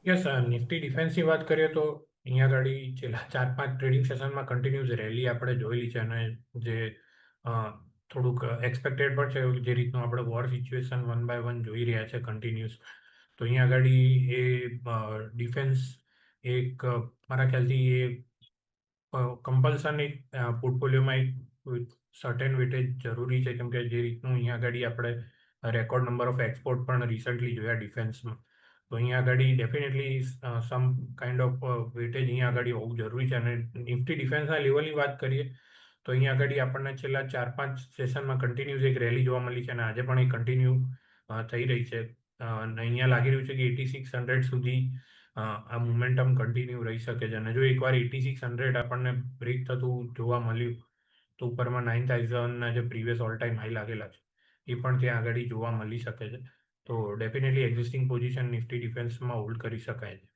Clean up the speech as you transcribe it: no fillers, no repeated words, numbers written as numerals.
Yes, Nifty ડિફેન્સની વાત કરીએ તો અહીંયા આગળ છેલ્લા 4-5 ટ્રેડિંગ સેશનમાં કન્ટિન્યુઅસ રેલી આપણે જોયેલી છે અને જે અ, થોડુંક એક્સપેક્ટેડ પણ છે જે રીતનું આપણે war situation one by one જોઈ રહ્યા છે કન્ટિન્યુઅસ. તો અહીંયા આગળ એ ડિફેન્સ એક મારા ખ્યાલથી એ કમ્પલસરી પોર્ટફોલિયોમાં એક સર્ટેન વેટેજ જરૂરી છે, કેમ કે જે રીતનું અહીંયા આગળ આપણે રેકોર્ડ નંબર ઓફ એક્સપોર્ટ પણ રિસન્ટલી જોયા ડિફેન્સમાં. તો અહીંયા આગળ definitely sum kind of weightage અહીંયા આગળ હોવું જરૂરી છે. અને નિફ્ટી ડિફેન્સના લેવલની વાત કરીએ તો અહીંયા આગળ આપણને છેલ્લા 4-5 સેશનમાં કન્ટિન્યુઅસ એક રેલી જોવા મળી છે અને આજે પણ એ કન્ટિન્યુ થઈ રહી છે. અને અહીંયા લાગી રહ્યું છે કે 8600 સુધી આ મોમેન્ટમ કન્ટિન્યુ રહી શકે છે. અને જો એકવાર 8600 આપણને બ્રેક થતું જોવા મળ્યું તો ઉપરમાં 9000ના જે પ્રીવિયસ ઓલ ટાઈમ હાઈ લાગેલા છે એ પણ ત્યાં આગળ જોવા મળી શકે છે. તો ડેફિનેટલી એક્ઝિસ્ટિંગ પોઝિશન નિફ્ટી ડિફેન્સમાં હોલ્ડ કરી શકાય છે.